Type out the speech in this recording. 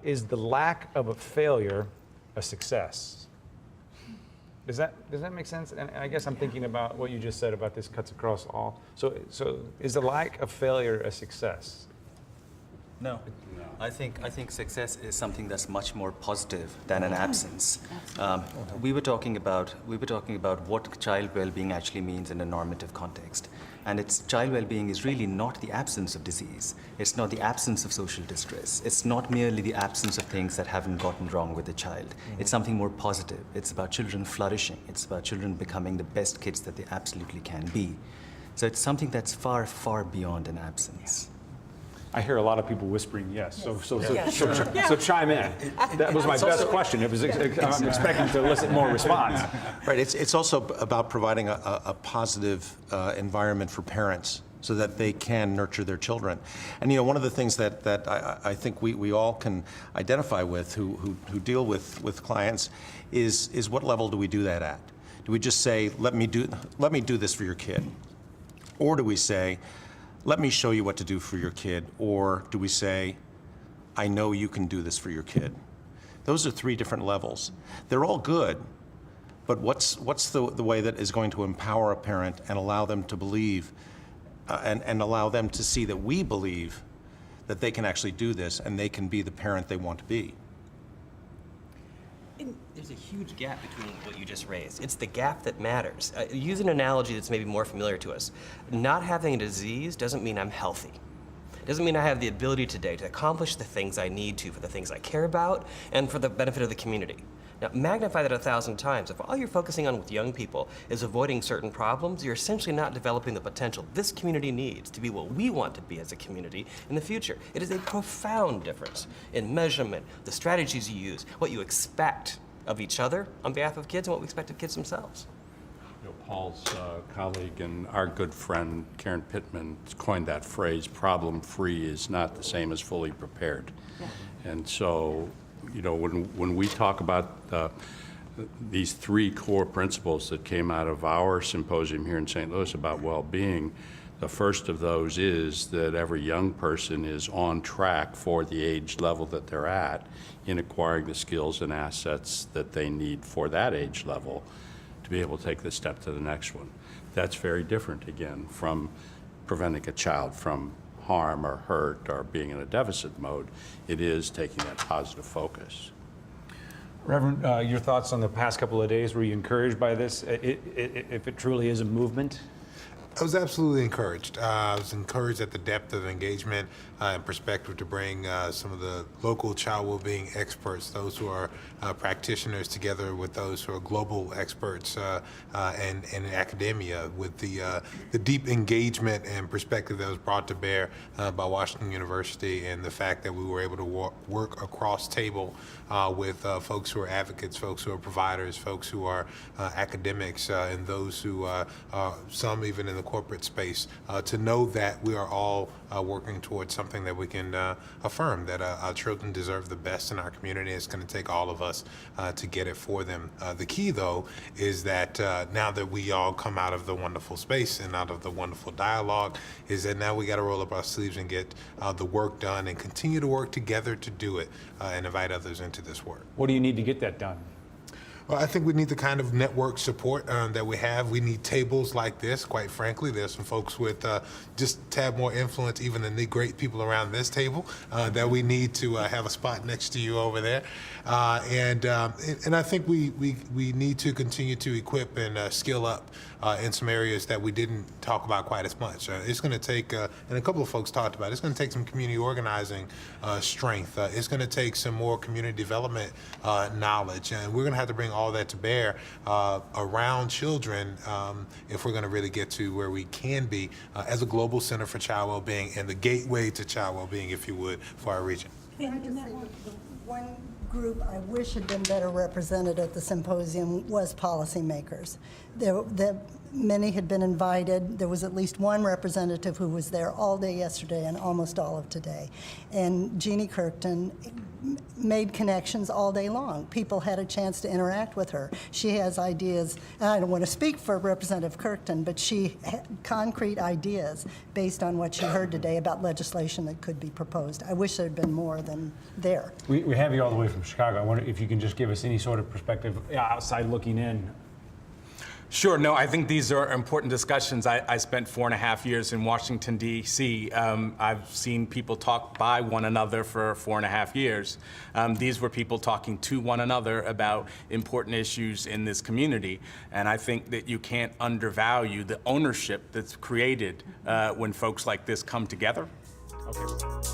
Is the lack of a failure a success? Does that make sense? And I guess I'm thinking about what you just said about this cuts across all. So is the lack of failure a success? No. I think success is something that's much more positive than an absence. We were talking about what child well-being actually means in a normative context, and child well-being is really not the absence of disease. It's not the absence of social distress. It's not merely the absence of things that haven't gotten wrong with the child. It's something more positive. It's about children flourishing. It's about children becoming the best kids that they absolutely can be. So it's something that's far, far beyond an absence. I hear a lot of people whispering yes. So chime in. That was my best question. I'm expecting to elicit more response. Right. It's also about providing a positive environment for parents so that they can nurture their children. And one of the things that I think we all can identify with who deal with clients is what level do we do that at? Do we just say, let me do this for your kid? Or do we say, let me show you what to do for your kid? Or do we say, I know you can do this for your kid? Those are three different levels. They're all good, but what's the way that is going to empower a parent and allow them to believe and allow them to see that we believe that they can actually do this and they can be the parent they want to be? There's a huge gap between what you just raised. It's the gap that matters. Use an analogy that's maybe more familiar to us. Not having a disease doesn't mean I'm healthy. It doesn't mean I have the ability today to accomplish the things I need to for the things I care about and for the benefit of the community. Now, magnify that 1,000 times. If all you're focusing on with young people is avoiding certain problems, you're essentially not developing the potential this community needs to be what we want to be as a community in the future. It is a profound difference in measurement, the strategies you use, what you expect of each other on behalf of kids and what we expect of kids themselves. Paul's colleague and our good friend Karen Pittman coined that phrase, problem-free is not the same as fully prepared. Yeah. And so, when we talk about these three core principles that came out of our symposium here in St. Louis about well-being, the first of those is that every young person is on track for the age level that they're at in acquiring the skills and assets that they need for that age level to be able to take the step to the next one. That's very different, again, from preventing a child from harm or hurt or being in a deficit mode. It is taking that positive focus. Reverend, your thoughts on the past couple of days? Were you encouraged by this, if it truly is a movement? I was absolutely encouraged. I was encouraged at the depth of engagement and perspective to bring some of the local child well-being experts, those who are practitioners, together with those who are global experts and in academia, with the deep engagement and perspective that was brought to bear by Washington University, and the fact that we were able to work across table with folks who are advocates, folks who are providers, folks who are academics, and those who are some even in the corporate space, to know that we are all working towards something that we can affirm, that our children deserve the best in our community. It's going to take all of us to get it for them. The key, though, is that now that we all come out of the wonderful space and out of the wonderful dialogue, is that now we got to roll up our sleeves and get the work done and continue to work together to do it and invite others into this work. What do you need to get that done? Well, I think we need the kind of network support that we have. We need tables like this, quite frankly. There's some folks with just a tad more influence even than the great people around this table that we need to have a spot next to you over there. And I think we need to continue to equip and skill up in some areas that we didn't talk about quite as much. It's going to take, and a couple of folks talked about it, it's going to take some community organizing strength. It's going to take some more community development knowledge, and we're going to have to bring all that to bear around children if we're going to really get to where we can be as a global center for child well-being and the gateway to child well-being, if you would, for our region. One group I wish had been better represented at the symposium was policymakers. Many had been invited. There was at least one representative who was there all day yesterday and almost all of today. And Jeannie Kirkton made connections all day long. People had a chance to interact with her. She has ideas, and I don't want to speak for Representative Kirkton, but she had concrete ideas based on what she heard today about legislation that could be proposed. I wish there had been more than there. We have you all the way from Chicago. I wonder if you can just give us any sort of perspective outside looking in. Sure. No, I think these are important discussions. I spent 4.5 years in Washington, D.C. I've seen people talk by one another for 4.5 years. These were people talking to one another about important issues in this community. And I think that you can't undervalue the ownership that's created when folks like this come together. Okay.